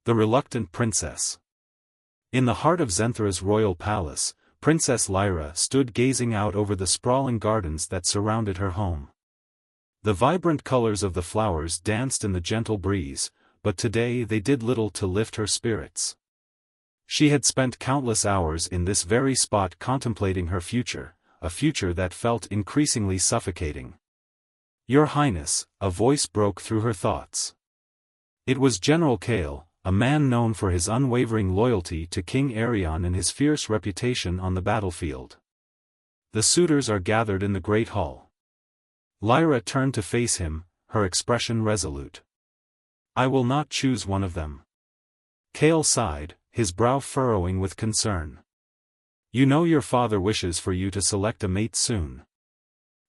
The Reluctant Princess. In the heart of Zenthra's royal palace, Princess Lyra stood gazing out over the sprawling gardens that surrounded her home. The vibrant colors of the flowers danced in the gentle breeze, but today they did little to lift her spirits. She had spent countless hours in this very spot contemplating her future, a future that felt increasingly suffocating. "Your Highness," a voice broke through her thoughts. It was General Kale, a man known for his unwavering loyalty to King Arion and his fierce reputation on the battlefield. The suitors are gathered in the Great Hall. Lyra turned to face him, her expression resolute. "I will not choose one of them." Kale sighed, his brow furrowing with concern. "You know your father wishes for you to select a mate soon.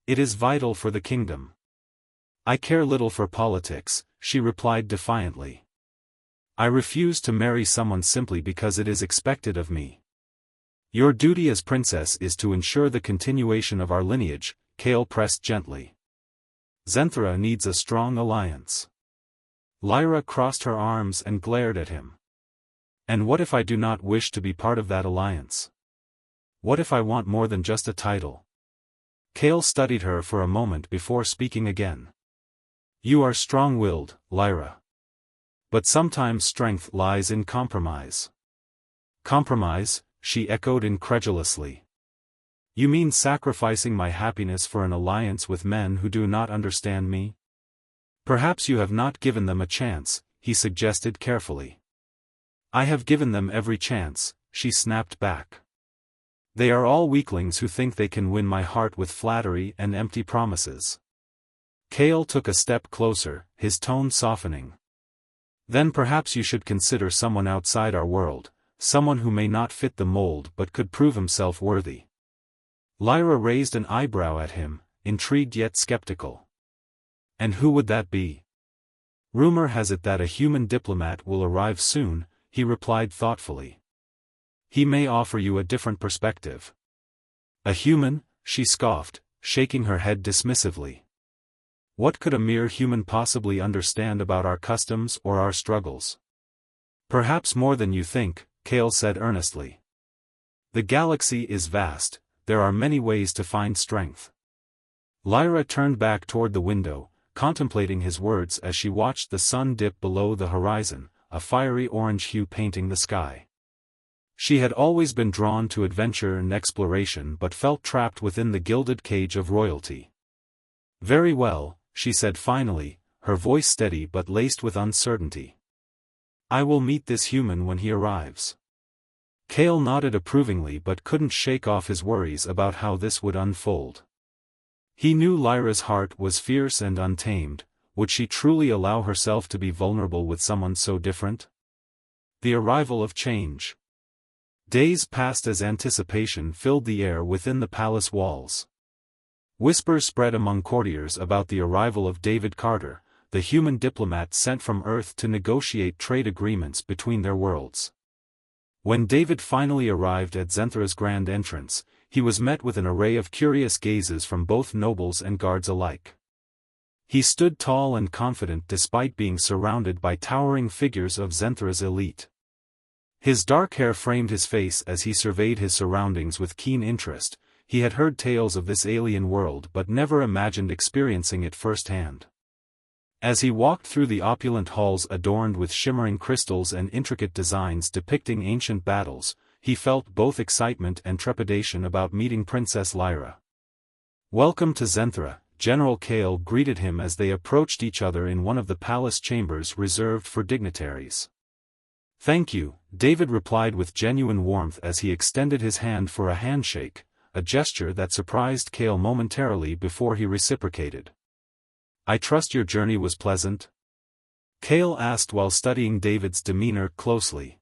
It is vital for the kingdom." "I care little for politics," she replied defiantly. "I refuse to marry someone simply because it is expected of me. Your duty as princess is to ensure the continuation of our lineage," Kale pressed gently. "Zenthra needs a strong alliance." Lyra crossed her arms and glared at him. "And what if I do not wish to be part of that alliance? What if I want more than just a title?" Kale studied her for a moment before speaking again. "You are strong-willed, Lyra. But sometimes strength lies in compromise." "Compromise?" she echoed incredulously. "You mean sacrificing my happiness for an alliance with men who do not understand me?" "Perhaps you have not given them a chance," he suggested carefully. "I have given them every chance," she snapped back. "They are all weaklings who think they can win my heart with flattery and empty promises." Kale took a step closer, his tone softening. "Then perhaps you should consider someone outside our world, someone who may not fit the mold but could prove himself worthy." Lyra raised an eyebrow at him, intrigued yet skeptical. "And who would that be?" "Rumor has it that a human diplomat will arrive soon," he replied thoughtfully. "He may offer you a different perspective." "A human?" she scoffed, shaking her head dismissively. "What could a mere human possibly understand about our customs or our struggles?" "Perhaps more than you think," Kale said earnestly. "The galaxy is vast, there are many ways to find strength." Lyra turned back toward the window, contemplating his words as she watched the sun dip below the horizon, a fiery orange hue painting the sky. She had always been drawn to adventure and exploration but felt trapped within the gilded cage of royalty. "Very well," she said finally, her voice steady but laced with uncertainty. "I will meet this human when he arrives." Kale nodded approvingly but couldn't shake off his worries about how this would unfold. He knew Lyra's heart was fierce and untamed. Would she truly allow herself to be vulnerable with someone so different? The arrival of change. Days passed as anticipation filled the air within the palace walls. Whispers spread among courtiers about the arrival of David Carter, the human diplomat sent from Earth to negotiate trade agreements between their worlds. When David finally arrived at Zenthra's grand entrance, he was met with an array of curious gazes from both nobles and guards alike. He stood tall and confident despite being surrounded by towering figures of Zenthra's elite. His dark hair framed his face as he surveyed his surroundings with keen interest. He had heard tales of this alien world but never imagined experiencing it firsthand. As he walked through the opulent halls adorned with shimmering crystals and intricate designs depicting ancient battles, he felt both excitement and trepidation about meeting Princess Lyra. "Welcome to Zenthra," General Kale greeted him as they approached each other in one of the palace chambers reserved for dignitaries. "Thank you," David replied with genuine warmth as he extended his hand for a handshake, a gesture that surprised Kale momentarily before he reciprocated. "I trust your journey was pleasant?" Kale asked while studying David's demeanor closely.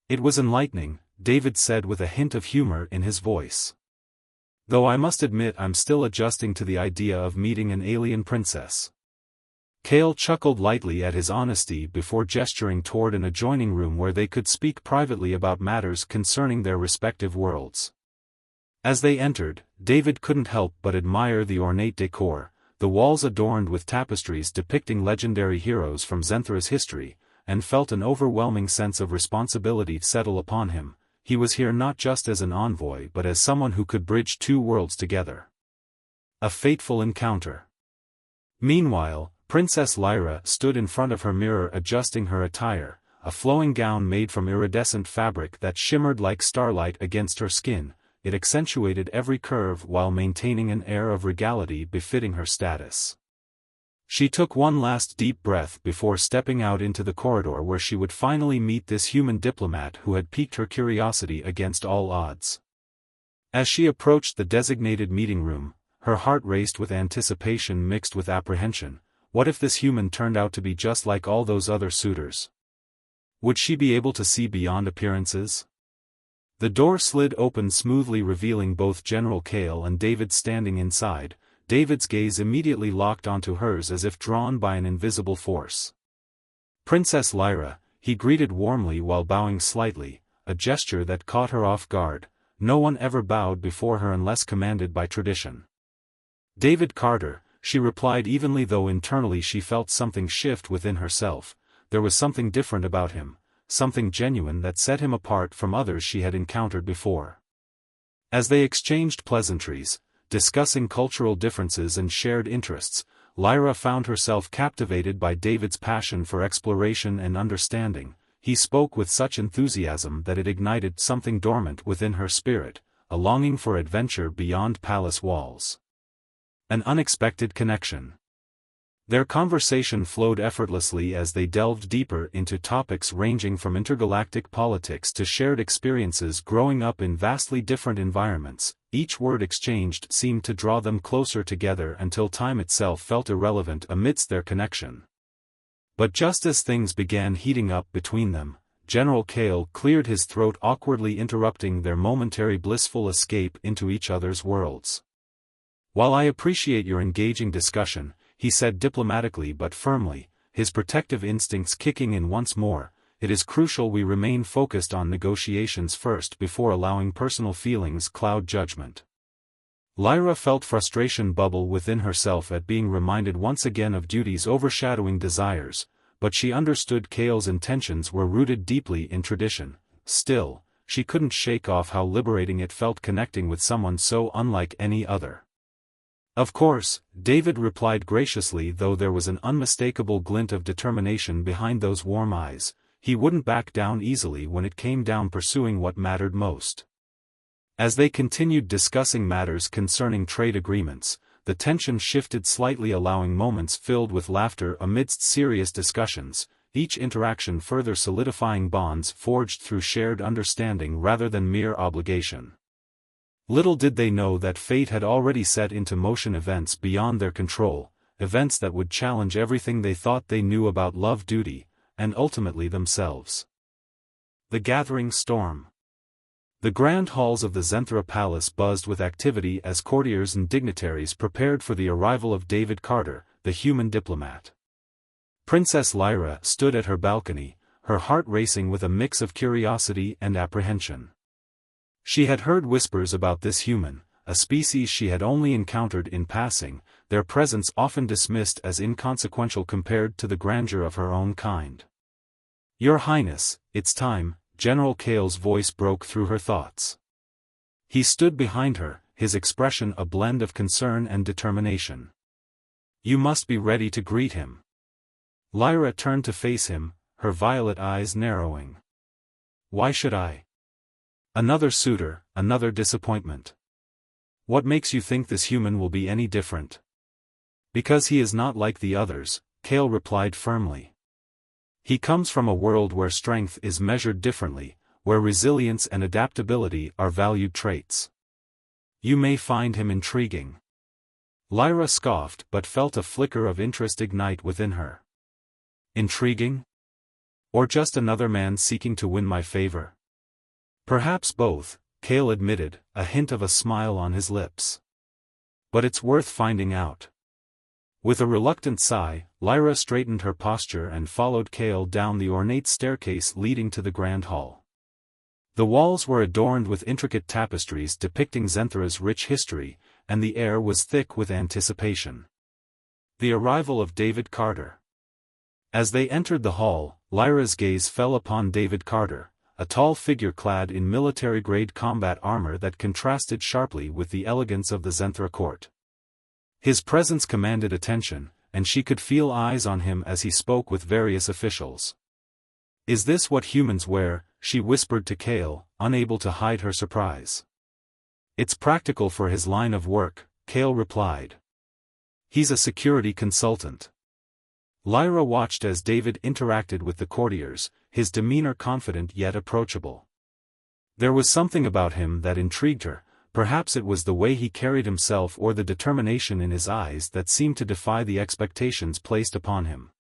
"It was enlightening," David said with a hint of humor in his voice. "Though I must admit I'm still adjusting to the idea of meeting an alien princess." Kale chuckled lightly at his honesty before gesturing toward an adjoining room where they could speak privately about matters concerning their respective worlds. As they entered, David couldn't help but admire the ornate decor, the walls adorned with tapestries depicting legendary heroes from Zenthra's history, and felt an overwhelming sense of responsibility settle upon him. He was here not just as an envoy but as someone who could bridge two worlds together. A fateful encounter. Meanwhile, Princess Lyra stood in front of her mirror adjusting her attire, a flowing gown made from iridescent fabric that shimmered like starlight against her skin. It accentuated every curve while maintaining an air of regality befitting her status. She took one last deep breath before stepping out into the corridor where she would finally meet this human diplomat who had piqued her curiosity against all odds. As she approached the designated meeting room, her heart raced with anticipation mixed with apprehension. What if this human turned out to be just like all those other suitors? Would she be able to see beyond appearances? The door slid open smoothly revealing both General Kale and David standing inside. David's gaze immediately locked onto hers as if drawn by an invisible force. Princess Lyra, he greeted warmly while bowing slightly, a gesture that caught her off guard. No one ever bowed before her unless commanded by tradition. David Carter, she replied evenly though internally she felt something shift within herself. There was something different about him, something genuine that set him apart from others she had encountered before. As they exchanged pleasantries, discussing cultural differences and shared interests, Lyra found herself captivated by David's passion for exploration and understanding. He spoke with such enthusiasm that it ignited something dormant within her spirit, a longing for adventure beyond palace walls. An unexpected connection. Their conversation flowed effortlessly as they delved deeper into topics ranging from intergalactic politics to shared experiences growing up in vastly different environments. Each word exchanged seemed to draw them closer together until time itself felt irrelevant amidst their connection. But just as things began heating up between them, General Kale cleared his throat, awkwardly interrupting their momentary blissful escape into each other's worlds. "While I appreciate your engaging discussion," he said diplomatically but firmly, his protective instincts kicking in once more, "it is crucial we remain focused on negotiations first before allowing personal feelings cloud judgment." Lyra felt frustration bubble within herself at being reminded once again of duties overshadowing desires, but she understood Kale's intentions were rooted deeply in tradition. Still, she couldn't shake off how liberating it felt connecting with someone so unlike any other. "Of course," David replied graciously though there was an unmistakable glint of determination behind those warm eyes. He wouldn't back down easily when it came down pursuing what mattered most. As they continued discussing matters concerning trade agreements, the tension shifted slightly, allowing moments filled with laughter amidst serious discussions, each interaction further solidifying bonds forged through shared understanding rather than mere obligation. Little did they know that fate had already set into motion events beyond their control, events that would challenge everything they thought they knew about love, duty, and ultimately themselves. The gathering storm. The grand halls of the Zenthra Palace buzzed with activity as courtiers and dignitaries prepared for the arrival of David Carter, the human diplomat. Princess Lyra stood at her balcony, her heart racing with a mix of curiosity and apprehension. She had heard whispers about this human, a species she had only encountered in passing, their presence often dismissed as inconsequential compared to the grandeur of her own kind. "Your Highness, it's time," General Kale's voice broke through her thoughts. He stood behind her, his expression a blend of concern and determination. "You must be ready to greet him." Lyra turned to face him, her violet eyes narrowing. "Why should I? Another suitor, another disappointment. What makes you think this human will be any different?" "Because he is not like the others," Kale replied firmly. "He comes from a world where strength is measured differently, where resilience and adaptability are valued traits. You may find him intriguing." Lyra scoffed but felt a flicker of interest ignite within her. "Intriguing? Or just another man seeking to win my favor?" "Perhaps both," Kale admitted, a hint of a smile on his lips. "But it's worth finding out." With a reluctant sigh, Lyra straightened her posture and followed Kale down the ornate staircase leading to the grand hall. The walls were adorned with intricate tapestries depicting Zenthra's rich history, and the air was thick with anticipation. The arrival of David Carter. As they entered the hall, Lyra's gaze fell upon David Carter, a tall figure clad in military-grade combat armor that contrasted sharply with the elegance of the Zenthra court. His presence commanded attention, and she could feel eyes on him as he spoke with various officials. "Is this what humans wear?" she whispered to Kale, unable to hide her surprise. "It's practical for his line of work," Kale replied. "He's a security consultant." Lyra watched as David interacted with the courtiers, his demeanor confident yet approachable. There was something about him that intrigued her. Perhaps it was the way he carried himself or the determination in his eyes that seemed to defy the expectations placed upon him.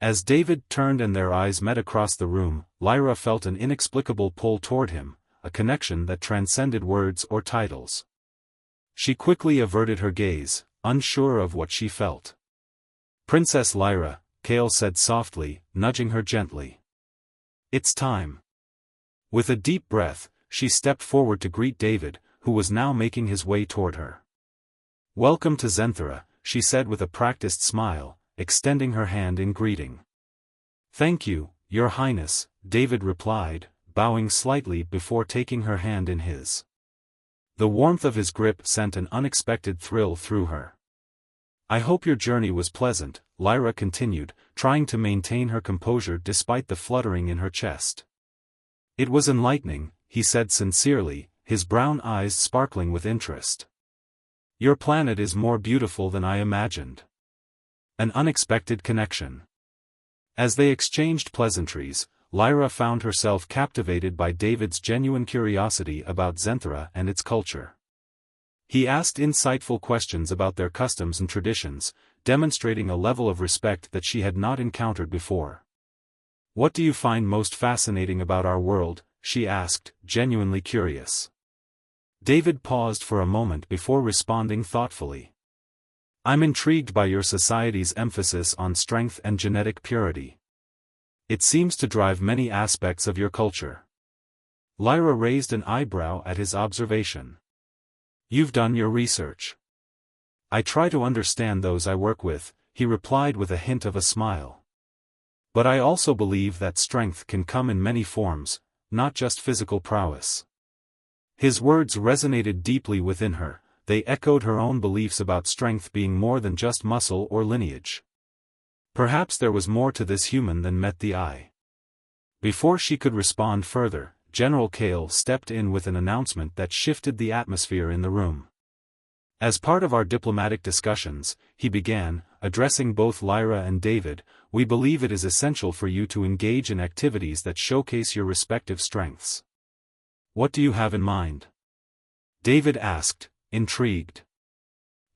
As David turned and their eyes met across the room, Lyra felt an inexplicable pull toward him, a connection that transcended words or titles. She quickly averted her gaze, unsure of what she felt. "Princess Lyra," Kale said softly, nudging her gently. "It's time." With a deep breath, she stepped forward to greet David, who was now making his way toward her. "Welcome to Zenthra," she said with a practiced smile, extending her hand in greeting. "Thank you, Your Highness," David replied, bowing slightly before taking her hand in his. The warmth of his grip sent an unexpected thrill through her. "I hope your journey was pleasant," Lyra continued, trying to maintain her composure despite the fluttering in her chest. "It was enlightening," he said sincerely, his brown eyes sparkling with interest. "Your planet is more beautiful than I imagined." An unexpected connection. As they exchanged pleasantries, Lyra found herself captivated by David's genuine curiosity about Zenthra and its culture. He asked insightful questions about their customs and traditions, demonstrating a level of respect that she had not encountered before. "What do you find most fascinating about our world?" she asked, genuinely curious. David paused for a moment before responding thoughtfully. "I'm intrigued by your society's emphasis on strength and genetic purity. It seems to drive many aspects of your culture." Lyra raised an eyebrow at his observation. "You've done your research." "I try to understand those I work with," he replied with a hint of a smile. "But I also believe that strength can come in many forms, not just physical prowess." His words resonated deeply within her. They echoed her own beliefs about strength being more than just muscle or lineage. Perhaps there was more to this human than met the eye. Before she could respond further, General Kale stepped in with an announcement that shifted the atmosphere in the room. "As part of our diplomatic discussions," he began, addressing both Lyra and David, "we believe it is essential for you to engage in activities that showcase your respective strengths." "What do you have in mind?" David asked, intrigued.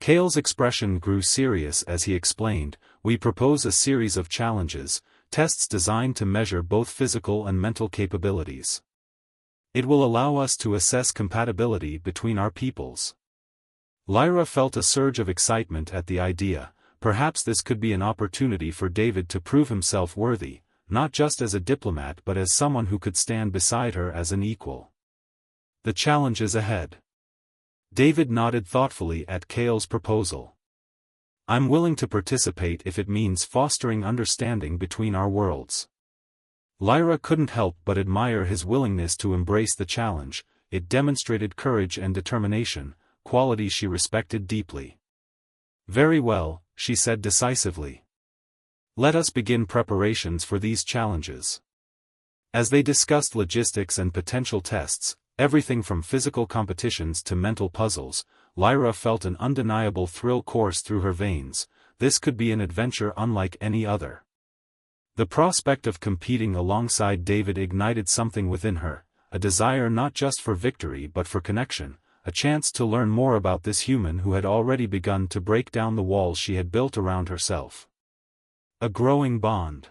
Kale's expression grew serious as he explained, "We propose a series of challenges, tests designed to measure both physical and mental capabilities. It will allow us to assess compatibility between our peoples." Lyra felt a surge of excitement at the idea. Perhaps this could be an opportunity for David to prove himself worthy, not just as a diplomat but as someone who could stand beside her as an equal. "The challenge is ahead." David nodded thoughtfully at Kale's proposal. "I'm willing to participate if it means fostering understanding between our worlds." Lyra couldn't help but admire his willingness to embrace the challenge. It demonstrated courage and determination, qualities she respected deeply. "Very well," she said decisively. "Let us begin preparations for these challenges." As they discussed logistics and potential tests, everything from physical competitions to mental puzzles, Lyra felt an undeniable thrill course through her veins. This could be an adventure unlike any other. The prospect of competing alongside David ignited something within her, a desire not just for victory but for connection, a chance to learn more about this human who had already begun to break down the walls she had built around herself. A growing bond.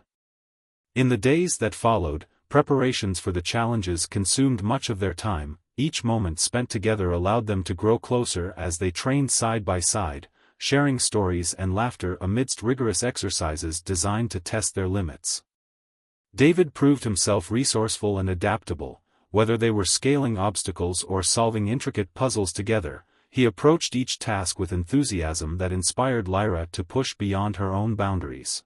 In the days that followed, preparations for the challenges consumed much of their time. Each moment spent together allowed them to grow closer as they trained side by side, sharing stories and laughter amidst rigorous exercises designed to test their limits. David proved himself resourceful and adaptable. Whether they were scaling obstacles or solving intricate puzzles together, he approached each task with enthusiasm that inspired Lyra to push beyond her own boundaries.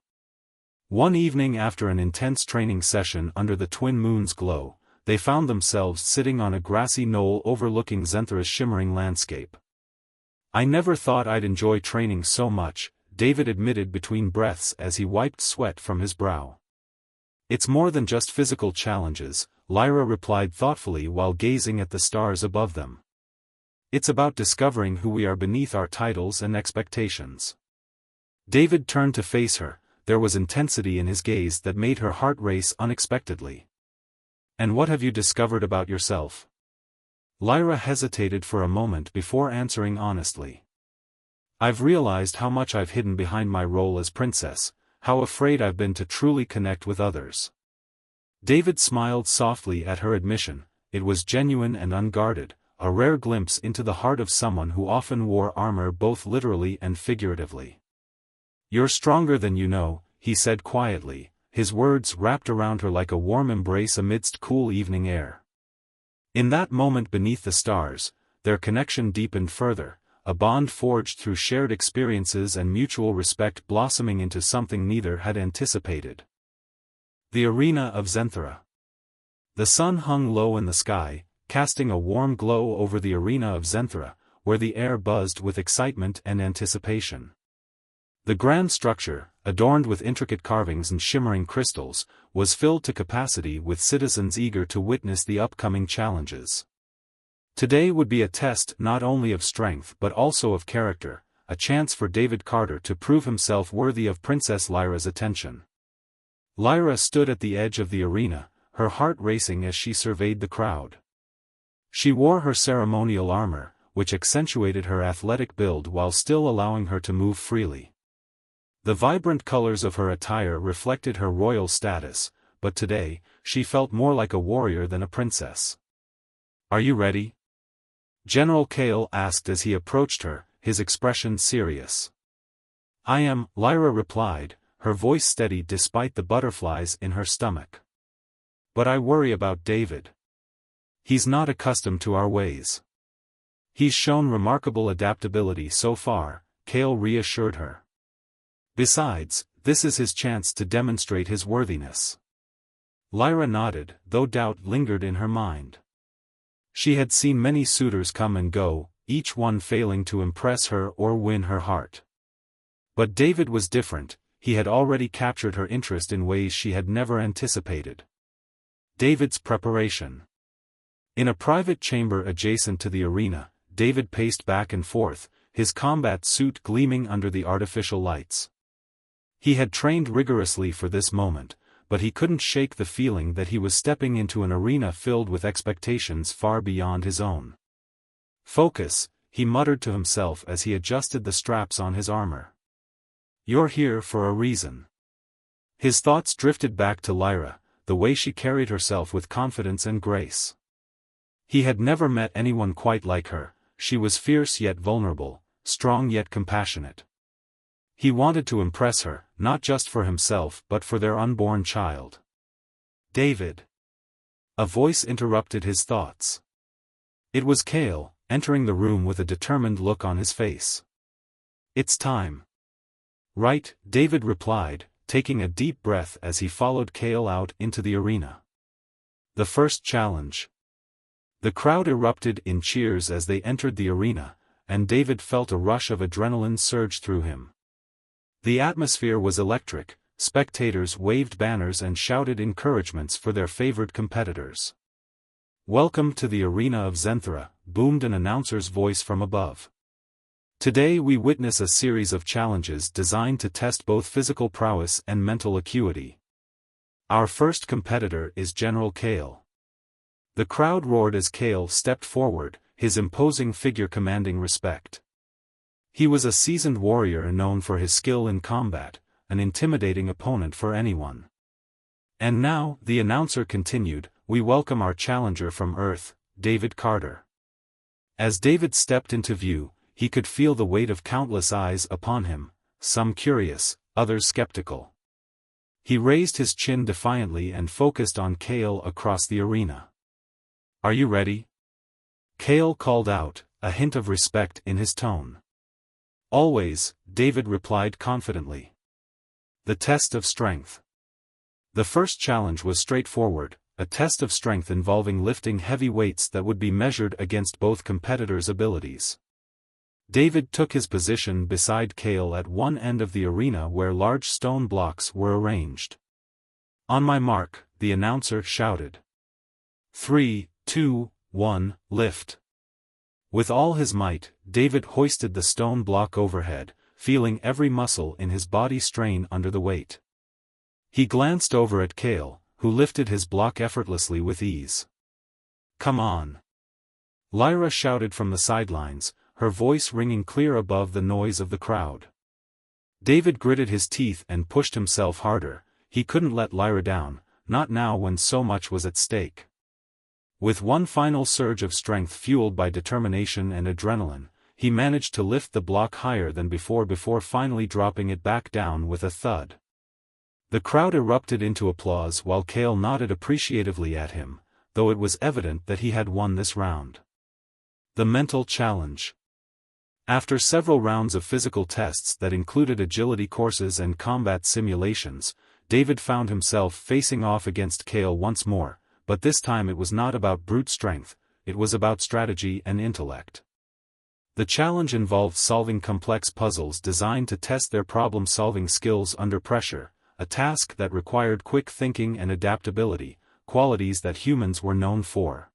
One evening after an intense training session under the twin moon's glow, they found themselves sitting on a grassy knoll overlooking Zenthra's shimmering landscape. "I never thought I'd enjoy training so much," David admitted between breaths as he wiped sweat from his brow. "It's more than just physical challenges," Lyra replied thoughtfully while gazing at the stars above them. "It's about discovering who we are beneath our titles and expectations." David turned to face her. There was intensity in his gaze that made her heart race unexpectedly. "And what have you discovered about yourself?" Lyra hesitated for a moment before answering honestly. "I've realized how much I've hidden behind my role as princess, how afraid I've been to truly connect with others." David smiled softly at her admission. It was genuine and unguarded, a rare glimpse into the heart of someone who often wore armor both literally and figuratively. "You're stronger than you know," he said quietly, his words wrapped around her like a warm embrace amidst cool evening air. In that moment beneath the stars, their connection deepened further, a bond forged through shared experiences and mutual respect blossoming into something neither had anticipated. The arena of Zenthra. The sun hung low in the sky, casting a warm glow over the arena of Zenthra, where the air buzzed with excitement and anticipation. The grand structure, adorned with intricate carvings and shimmering crystals, was filled to capacity with citizens eager to witness the upcoming challenges. Today would be a test not only of strength but also of character, a chance for David Carter to prove himself worthy of Princess Lyra's attention. Lyra stood at the edge of the arena, her heart racing as she surveyed the crowd. She wore her ceremonial armor, which accentuated her athletic build while still allowing her to move freely. The vibrant colors of her attire reflected her royal status, but today, she felt more like a warrior than a princess. "Are you ready?" General Kale asked as he approached her, his expression serious. "I am," Lyra replied, her voice steady despite the butterflies in her stomach. "But I worry about David. He's not accustomed to our ways." "He's shown remarkable adaptability so far," Kale reassured her. "Besides, this is his chance to demonstrate his worthiness." Lyra nodded, though doubt lingered in her mind. She had seen many suitors come and go, each one failing to impress her or win her heart. But David was different, he had already captured her interest in ways she had never anticipated. David's preparation. In a private chamber adjacent to the arena, David paced back and forth, his combat suit gleaming under the artificial lights. He had trained rigorously for this moment, but he couldn't shake the feeling that he was stepping into an arena filled with expectations far beyond his own. "Focus," he muttered to himself as he adjusted the straps on his armor. "You're here for a reason." His thoughts drifted back to Lyra, the way she carried herself with confidence and grace. He had never met anyone quite like her. She was fierce yet vulnerable, strong yet compassionate. He wanted to impress her, not just for himself but for their unborn child. "David." A voice interrupted his thoughts. It was Kale, entering the room with a determined look on his face. "It's time." "Right," David replied, taking a deep breath as he followed Kale out into the arena. The first challenge. The crowd erupted in cheers as they entered the arena, and David felt a rush of adrenaline surge through him. The atmosphere was electric, spectators waved banners and shouted encouragements for their favored competitors. "Welcome to the arena of Zenthra," boomed an announcer's voice from above. "Today we witness a series of challenges designed to test both physical prowess and mental acuity. Our first competitor is General Kale." The crowd roared as Kale stepped forward, his imposing figure commanding respect. He was a seasoned warrior known for his skill in combat, an intimidating opponent for anyone. "And now," the announcer continued, "we welcome our challenger from Earth, David Carter." As David stepped into view, he could feel the weight of countless eyes upon him, some curious, others skeptical. He raised his chin defiantly and focused on Kale across the arena. "Are you ready?" Kale called out, a hint of respect in his tone. "Always," David replied confidently. The test of strength. The first challenge was straightforward, a test of strength involving lifting heavy weights that would be measured against both competitors' abilities. David took his position beside Cale at one end of the arena where large stone blocks were arranged. "On my mark," the announcer shouted. 3, 2, 1, lift. With all his might, David hoisted the stone block overhead, feeling every muscle in his body strain under the weight. He glanced over at Cale, who lifted his block effortlessly with ease. "Come on!" Lyra shouted from the sidelines, her voice ringing clear above the noise of the crowd. David gritted his teeth and pushed himself harder. He couldn't let Lyra down, not now when so much was at stake. With one final surge of strength fueled by determination and adrenaline, he managed to lift the block higher than before finally dropping it back down with a thud. The crowd erupted into applause while Cale nodded appreciatively at him, though it was evident that he had won this round. The mental challenge. After several rounds of physical tests that included agility courses and combat simulations, David found himself facing off against Cale once more, but this time it was not about brute strength, it was about strategy and intellect. The challenge involved solving complex puzzles designed to test their problem-solving skills under pressure, a task that required quick thinking and adaptability, qualities that humans were known for.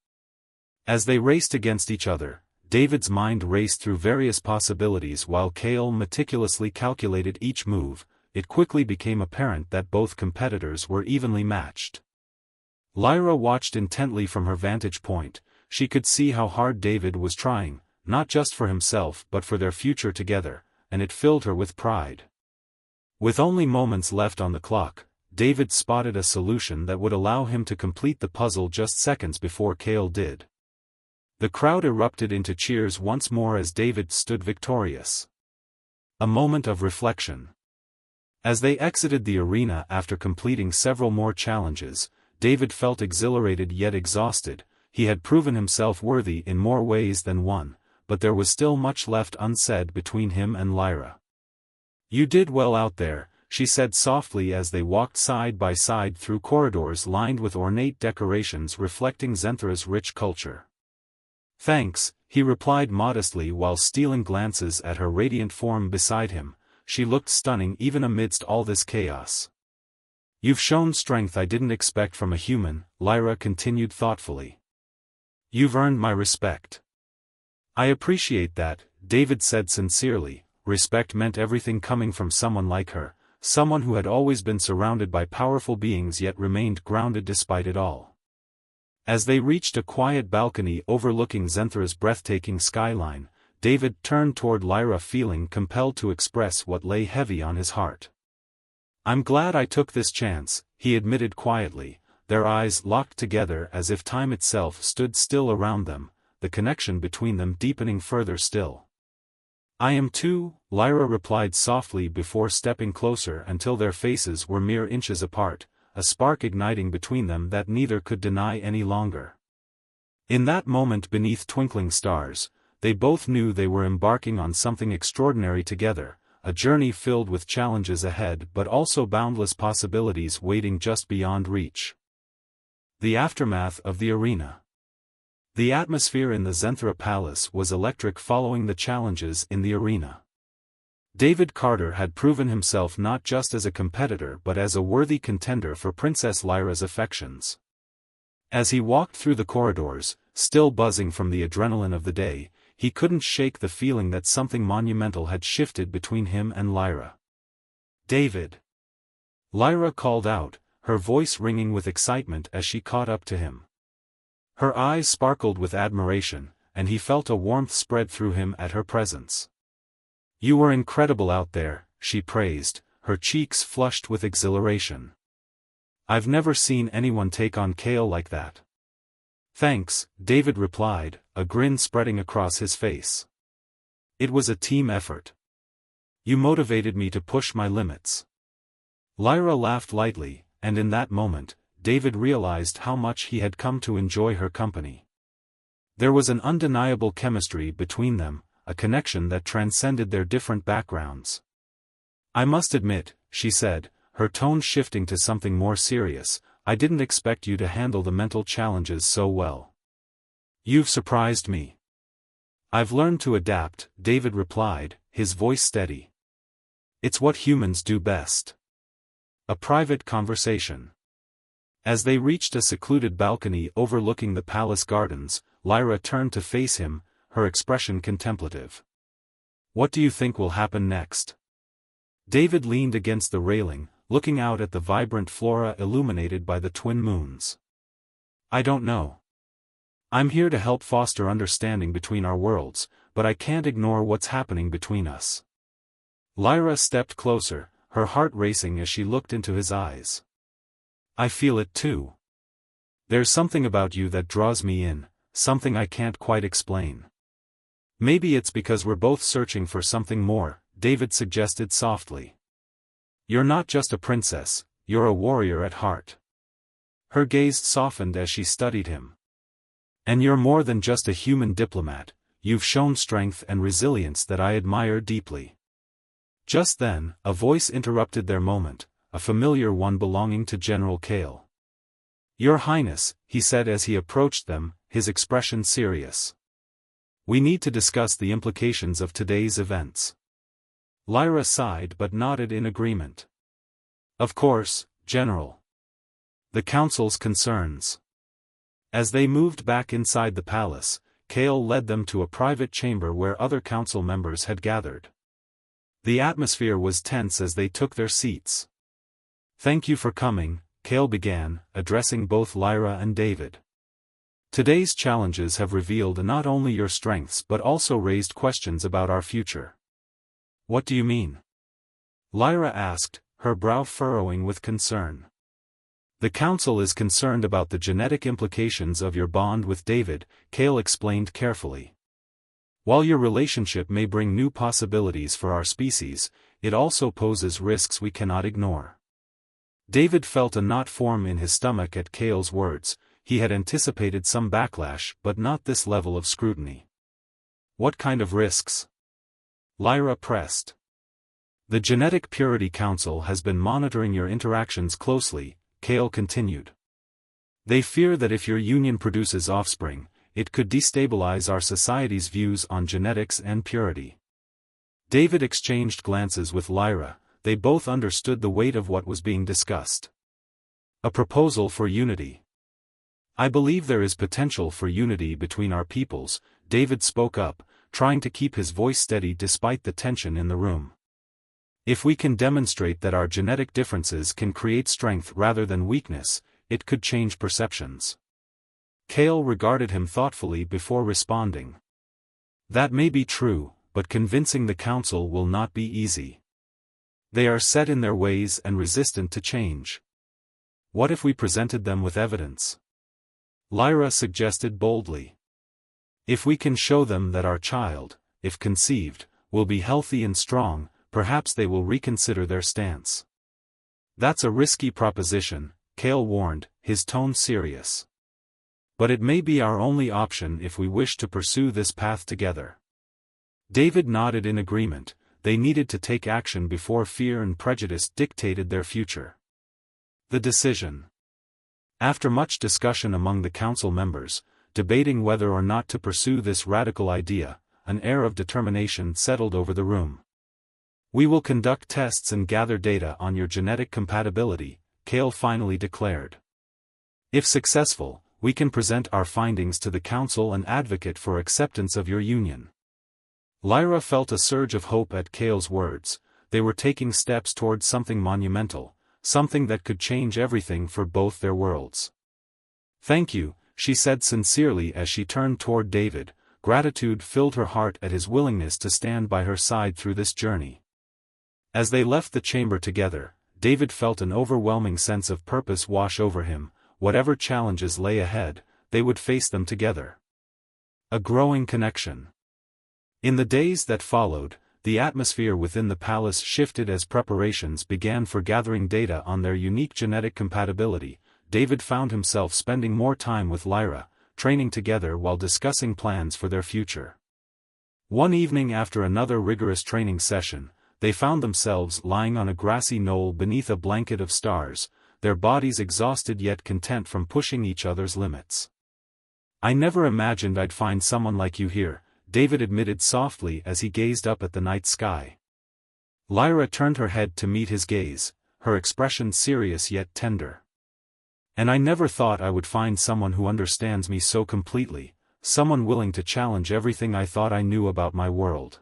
As they raced against each other, David's mind raced through various possibilities while Cale meticulously calculated each move. It quickly became apparent that both competitors were evenly matched. Lyra watched intently from her vantage point. She could see how hard David was trying, not just for himself but for their future together, and it filled her with pride. With only moments left on the clock, David spotted a solution that would allow him to complete the puzzle just seconds before Cale did. The crowd erupted into cheers once more as David stood victorious. A moment of reflection. As they exited the arena after completing several more challenges, David felt exhilarated yet exhausted. He had proven himself worthy in more ways than one, but there was still much left unsaid between him and Lyra. "You did well out there," she said softly as they walked side by side through corridors lined with ornate decorations reflecting Zenthra's rich culture. "Thanks," he replied modestly while stealing glances at her radiant form beside him. She looked stunning even amidst all this chaos. "You've shown strength I didn't expect from a human," Lyra continued thoughtfully. "You've earned my respect." "I appreciate that," David said sincerely. Respect meant everything coming from someone like her, someone who had always been surrounded by powerful beings yet remained grounded despite it all. As they reached a quiet balcony overlooking Zenthra's breathtaking skyline, David turned toward Lyra feeling compelled to express what lay heavy on his heart. "I'm glad I took this chance," he admitted quietly, their eyes locked together as if time itself stood still around them, the connection between them deepening further still. "I am too," Lyra replied softly before stepping closer until their faces were mere inches apart, a spark igniting between them that neither could deny any longer. In that moment beneath twinkling stars, they both knew they were embarking on something extraordinary together, a journey filled with challenges ahead but also boundless possibilities waiting just beyond reach. The aftermath of the arena. The atmosphere in the Zenthra Palace was electric following the challenges in the arena. David Carter had proven himself not just as a competitor but as a worthy contender for Princess Lyra's affections. As he walked through the corridors, still buzzing from the adrenaline of the day, he couldn't shake the feeling that something monumental had shifted between him and Lyra. "David!" Lyra called out, her voice ringing with excitement as she caught up to him. Her eyes sparkled with admiration, and he felt a warmth spread through him at her presence. "You were incredible out there," she praised, her cheeks flushed with exhilaration. "I've never seen anyone take on Cale like that." "Thanks," David replied, a grin spreading across his face. "It was a team effort. You motivated me to push my limits." Lyra laughed lightly, and in that moment, David realized how much he had come to enjoy her company. There was an undeniable chemistry between them, a connection that transcended their different backgrounds. "I must admit," she said, her tone shifting to something more serious, "I didn't expect you to handle the mental challenges so well. You've surprised me." "I've learned to adapt," David replied, his voice steady. "It's what humans do best." A private conversation. As they reached a secluded balcony overlooking the palace gardens, Lyra turned to face him, her expression contemplative. "What do you think will happen next?" David leaned against the railing, looking out at the vibrant flora illuminated by the twin moons. "I don't know. I'm here to help foster understanding between our worlds, but I can't ignore what's happening between us." Lyra stepped closer, her heart racing as she looked into his eyes. "I feel it too. There's something about you that draws me in, something I can't quite explain." "Maybe it's because we're both searching for something more," David suggested softly. "You're not just a princess, you're a warrior at heart." Her gaze softened as she studied him. "And you're more than just a human diplomat, you've shown strength and resilience that I admire deeply." Just then, a voice interrupted their moment, a familiar one belonging to General Kale. "Your Highness," he said as he approached them, his expression serious. "We need to discuss the implications of today's events." Lyra sighed but nodded in agreement. "Of course, General." "The Council's concerns." As they moved back inside the palace, Kale led them to a private chamber where other council members had gathered. The atmosphere was tense as they took their seats. "Thank you for coming," Kale began, addressing both Lyra and David. "Today's challenges have revealed not only your strengths but also raised questions about our future." "What do you mean?" Lyra asked, her brow furrowing with concern. "The Council is concerned about the genetic implications of your bond with David," Kale explained carefully. "While your relationship may bring new possibilities for our species, it also poses risks we cannot ignore." David felt a knot form in his stomach at Kale's words. He had anticipated some backlash but not this level of scrutiny. "What kind of risks?" Lyra pressed. "The Genetic Purity Council has been monitoring your interactions closely," Kale continued. "They fear that if your union produces offspring, it could destabilize our society's views on genetics and purity." David exchanged glances with Lyra. They both understood the weight of what was being discussed. "A proposal for unity." "I believe there is potential for unity between our peoples," David spoke up, trying to keep his voice steady despite the tension in the room. "If we can demonstrate that our genetic differences can create strength rather than weakness, it could change perceptions." Kale regarded him thoughtfully before responding. "That may be true, but convincing the Council will not be easy. They are set in their ways and resistant to change." "What if we presented them with evidence?" Lyra suggested boldly. "If we can show them that our child, if conceived, will be healthy and strong, perhaps they will reconsider their stance." "That's a risky proposition," Kale warned, his tone serious. "But it may be our only option if we wish to pursue this path together." David nodded in agreement. They needed to take action before fear and prejudice dictated their future. The decision. After much discussion among the council members, debating whether or not to pursue this radical idea, an air of determination settled over the room. "We will conduct tests and gather data on your genetic compatibility," Kale finally declared. "If successful, we can present our findings to the council and advocate for acceptance of your union." Lyra felt a surge of hope at Kale's words. They were taking steps towards something monumental, something that could change everything for both their worlds. "Thank you," she said sincerely as she turned toward David. Gratitude filled her heart at his willingness to stand by her side through this journey. As they left the chamber together, David felt an overwhelming sense of purpose wash over him. Whatever challenges lay ahead, they would face them together. A growing connection. In the days that followed, the atmosphere within the palace shifted as preparations began for gathering data on their unique genetic compatibility. David found himself spending more time with Lyra, training together while discussing plans for their future. One evening after another rigorous training session, they found themselves lying on a grassy knoll beneath a blanket of stars, their bodies exhausted yet content from pushing each other's limits. "I never imagined I'd find someone like you here," David admitted softly as he gazed up at the night sky. Lyra turned her head to meet his gaze, her expression serious yet tender. "And I never thought I would find someone who understands me so completely, someone willing to challenge everything I thought I knew about my world."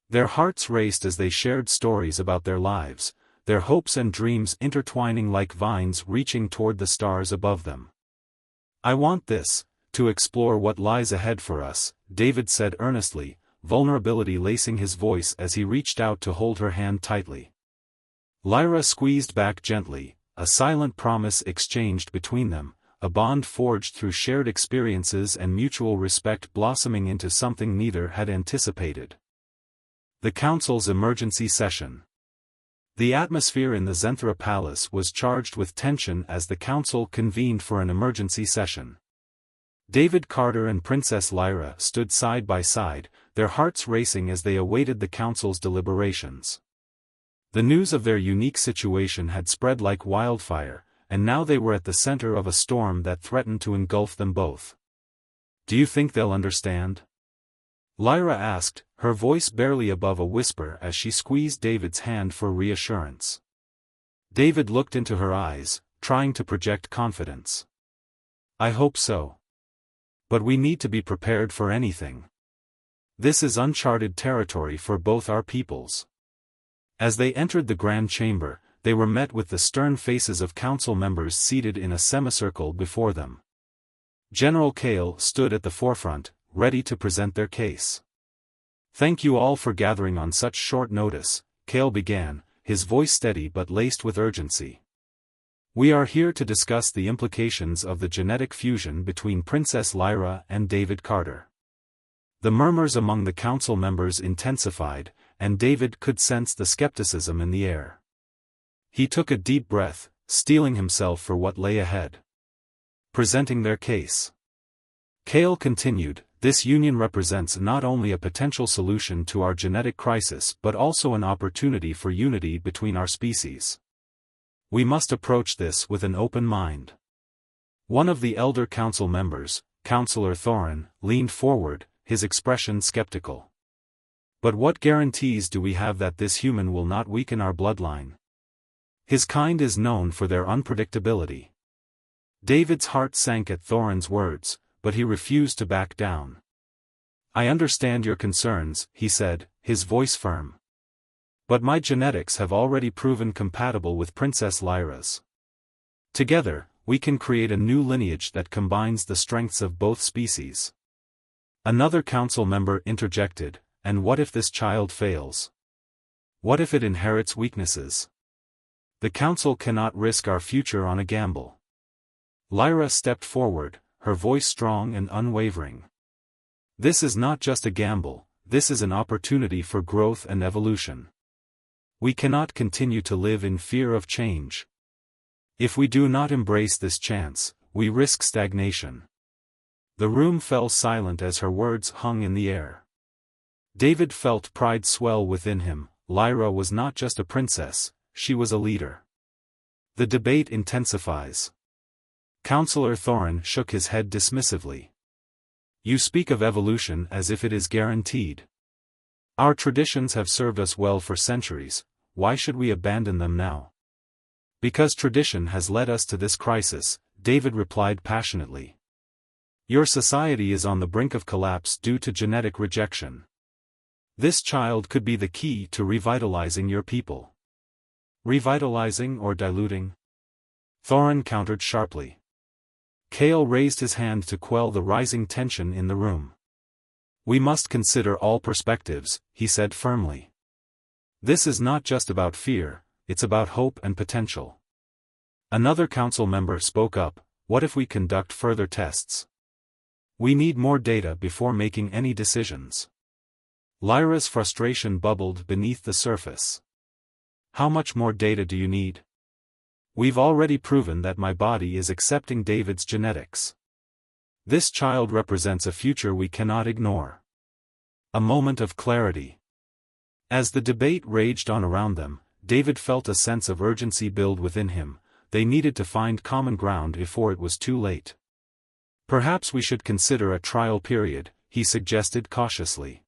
Their hearts raced as they shared stories about their lives, their hopes and dreams intertwining like vines reaching toward the stars above them. "I want this, to explore what lies ahead for us," David said earnestly, vulnerability lacing his voice as he reached out to hold her hand tightly. Lyra squeezed back gently, a silent promise exchanged between them, a bond forged through shared experiences and mutual respect blossoming into something neither had anticipated. The Council's emergency session. The atmosphere in the Zenthra Palace was charged with tension as the Council convened for an emergency session. David Carter and Princess Lyra stood side by side, their hearts racing as they awaited the Council's deliberations. The news of their unique situation had spread like wildfire, and now they were at the center of a storm that threatened to engulf them both. "Do you think they'll understand?" Lyra asked, her voice barely above a whisper as she squeezed David's hand for reassurance. David looked into her eyes, trying to project confidence. "I hope so. But we need to be prepared for anything. This is uncharted territory for both our peoples." As they entered the Grand Chamber, they were met with the stern faces of council members seated in a semicircle before them. General Kale stood at the forefront, ready to present their case. "Thank you all for gathering on such short notice," Kale began, his voice steady but laced with urgency. "We are here to discuss the implications of the genetic fusion between Princess Lyra and David Carter." The murmurs among the council members intensified, and David could sense the skepticism in the air. He took a deep breath, steeling himself for what lay ahead. Presenting their case. Kale continued, "This union represents not only a potential solution to our genetic crisis but also an opportunity for unity between our species. We must approach this with an open mind." One of the elder council members, Councillor Thorin, leaned forward, his expression skeptical. "But what guarantees do we have that this human will not weaken our bloodline? His kind is known for their unpredictability." David's heart sank at Thorin's words, but he refused to back down. "I understand your concerns," he said, his voice firm. "But my genetics have already proven compatible with Princess Lyra's. Together, we can create a new lineage that combines the strengths of both species." Another council member interjected, "And what if this child fails? What if it inherits weaknesses? The council cannot risk our future on a gamble." Lyra stepped forward, her voice strong and unwavering. "This is not just a gamble, this is an opportunity for growth and evolution. We cannot continue to live in fear of change. If we do not embrace this chance, we risk stagnation." The room fell silent as her words hung in the air. David felt pride swell within him. Lyra was not just a princess, she was a leader. The debate intensifies. Councillor Thorin shook his head dismissively. "You speak of evolution as if it is guaranteed. Our traditions have served us well for centuries, why should we abandon them now?" "Because tradition has led us to this crisis," David replied passionately. "Your society is on the brink of collapse due to genetic rejection. This child could be the key to revitalizing your people." "Revitalizing or diluting?" Thorin countered sharply. Kale raised his hand to quell the rising tension in the room. "We must consider all perspectives," he said firmly. "This is not just about fear, it's about hope and potential." Another council member spoke up, "What if we conduct further tests? We need more data before making any decisions." Lyra's frustration bubbled beneath the surface. "How much more data do you need? We've already proven that my body is accepting David's genetics. This child represents a future we cannot ignore." A moment of clarity. As the debate raged on around them, David felt a sense of urgency build within him. They needed to find common ground before it was too late. "Perhaps we should consider a trial period," he suggested cautiously.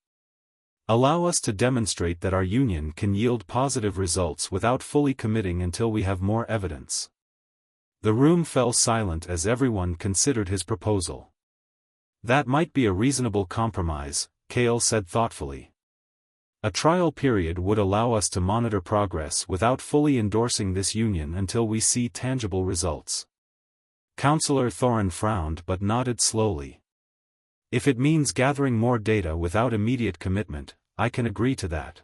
"Allow us to demonstrate that our union can yield positive results without fully committing until we have more evidence." The room fell silent as everyone considered his proposal. "That might be a reasonable compromise," Cale said thoughtfully. "A trial period would allow us to monitor progress without fully endorsing this union until we see tangible results." Counselor Thorin frowned but nodded slowly. "If it means gathering more data without immediate commitment, I can agree to that."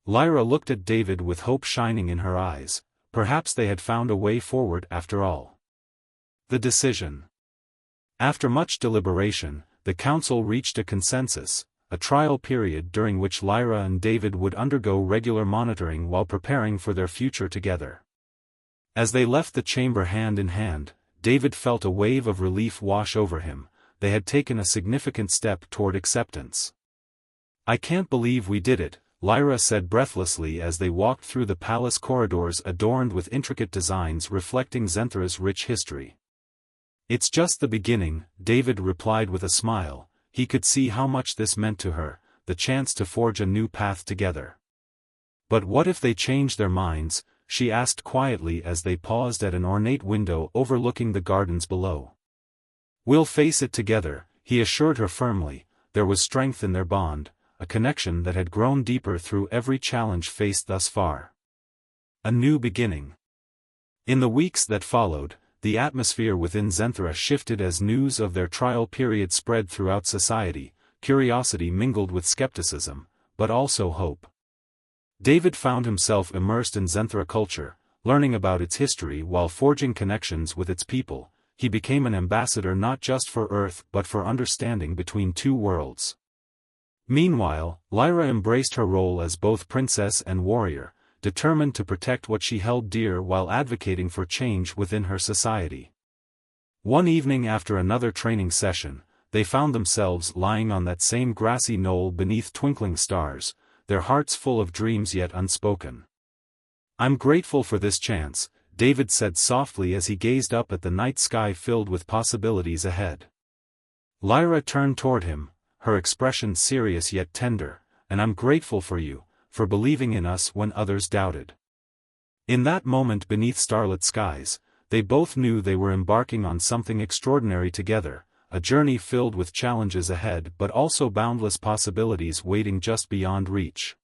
Lyra looked at David with hope shining in her eyes. Perhaps they had found a way forward after all. The decision. After much deliberation, the council reached a consensus: a trial period during which Lyra and David would undergo regular monitoring while preparing for their future together. As they left the chamber hand in hand, David felt a wave of relief wash over him. They had taken a significant step toward acceptance. "I can't believe we did it," Lyra said breathlessly as they walked through the palace corridors adorned with intricate designs reflecting Zenthra's rich history. "It's just the beginning," David replied with a smile. He could see how much this meant to her, the chance to forge a new path together. "But what if they change their minds?" she asked quietly as they paused at an ornate window overlooking the gardens below. "We'll face it together," he assured her firmly. There was strength in their bond, a connection that had grown deeper through every challenge faced thus far. A new beginning. In the weeks that followed, the atmosphere within Zenthra shifted as news of their trial period spread throughout society. Curiosity mingled with skepticism, but also hope. David found himself immersed in Zenthra culture, learning about its history while forging connections with its people. He became an ambassador not just for Earth but for understanding between two worlds. Meanwhile, Lyra embraced her role as both princess and warrior, determined to protect what she held dear while advocating for change within her society. One evening after another training session, they found themselves lying on that same grassy knoll beneath twinkling stars, their hearts full of dreams yet unspoken. "I'm grateful for this chance," David said softly as he gazed up at the night sky filled with possibilities ahead. Lyra turned toward him, her expression serious yet tender. "And I'm grateful for you, for believing in us when others doubted." In that moment beneath starlit skies, they both knew they were embarking on something extraordinary together, a journey filled with challenges ahead but also boundless possibilities waiting just beyond reach.